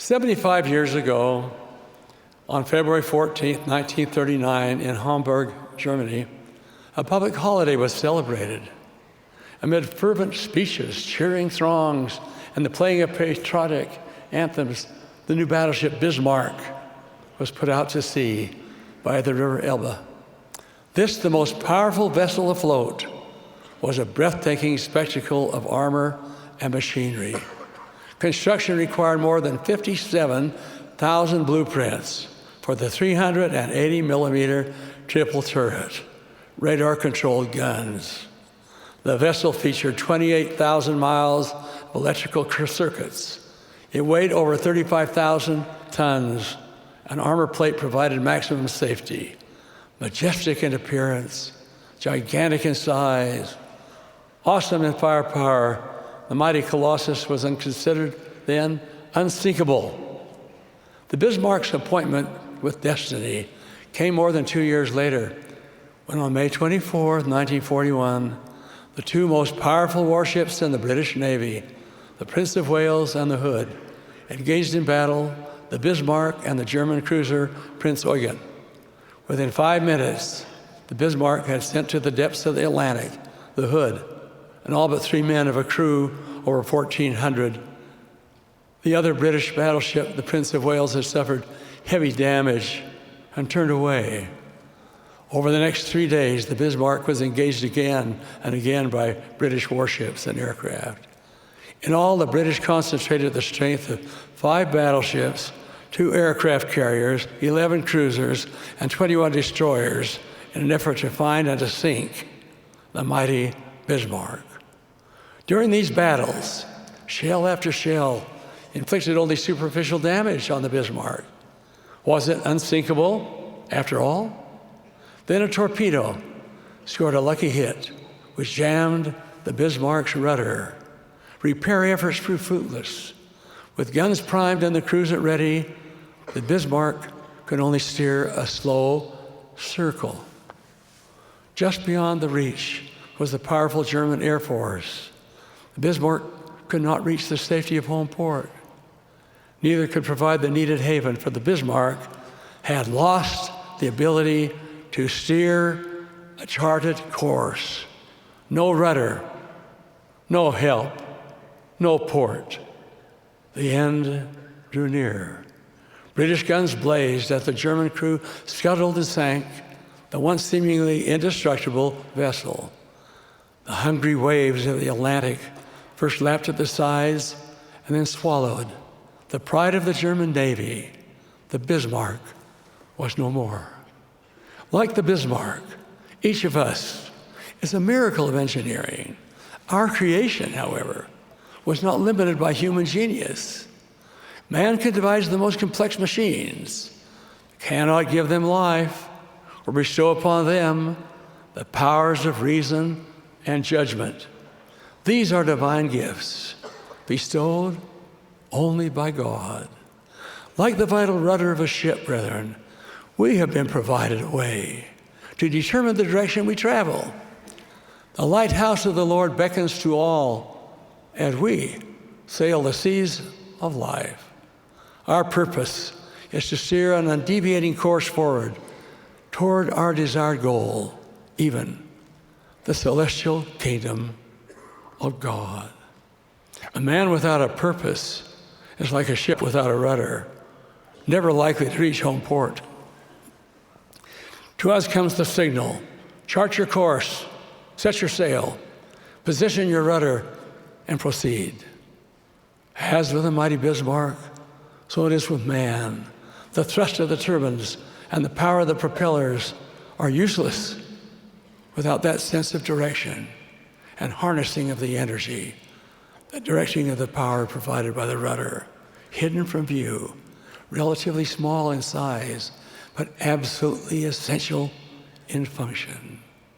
75 years ago, on February 14, 1939, in Hamburg, Germany, a public holiday was celebrated. Amid fervent speeches, cheering throngs, and the playing of patriotic anthems, the new battleship Bismarck was put out to sea by the River Elbe. This, the most powerful vessel afloat, was a breathtaking spectacle of armor and machinery. Construction required more than 57,000 blueprints for the 380 millimeter triple turret, radar-controlled guns. The vessel featured 28,000 miles of electrical circuits. It weighed over 35,000 tons. An armor plate provided maximum safety. Majestic in appearance, gigantic in size, awesome in firepower, the mighty Colossus was considered then unsinkable. The Bismarck's appointment with destiny came more than 2 years later, when on May 24, 1941, the two most powerful warships in the British Navy, the Prince of Wales and the Hood, engaged in battle, the Bismarck and the German cruiser Prince Eugen. Within 5 minutes, the Bismarck had sent to the depths of the Atlantic the Hood and all but 3 men of a crew over 1,400. The other British battleship, the Prince of Wales, had suffered heavy damage and turned away. Over the next 3 days, the Bismarck was engaged again and again by British warships and aircraft. In all, the British concentrated the strength of 5 battleships, 2 aircraft carriers, 11 cruisers, and 21 destroyers in an effort to find and to sink the mighty Bismarck. During these battles, shell after shell inflicted only superficial damage on the Bismarck. Was it unsinkable after all? Then a torpedo scored a lucky hit, which jammed the Bismarck's rudder. Repair efforts proved fruitless. With guns primed and the cruiser ready, the Bismarck could only steer a slow circle. Just beyond the reach was the powerful German Air Force. The Bismarck could not reach the safety of home port. Neither could provide the needed haven, for the Bismarck had lost the ability to steer a charted course. No rudder, no help, no port. The end drew near. British guns blazed as the German crew scuttled and sank the once seemingly indestructible vessel. The hungry waves of the Atlantic first lapped at the sides and then swallowed. The pride of the German Navy, the Bismarck, was no more. Like the Bismarck, each of us is a miracle of engineering. Our creation, however, was not limited by human genius. Man can devise the most complex machines, cannot give them life or bestow upon them the powers of reason and judgment. These are divine gifts bestowed only by God. Like the vital rudder of a ship, brethren, we have been provided a way to determine the direction we travel. The lighthouse of the Lord beckons to all as we sail the seas of life. Our purpose is to steer an undeviating course forward toward our desired goal, even the celestial kingdom of God. A man without a purpose is like a ship without a rudder, never likely to reach home port. To us comes the signal: chart your course, set your sail, position your rudder, and proceed. As with the mighty Bismarck, so it is with man. The thrust of the turbines and the power of the propellers are useless without that sense of direction and harnessing of the energy, the directing of the power provided by the rudder, hidden from view, relatively small in size, but absolutely essential in function.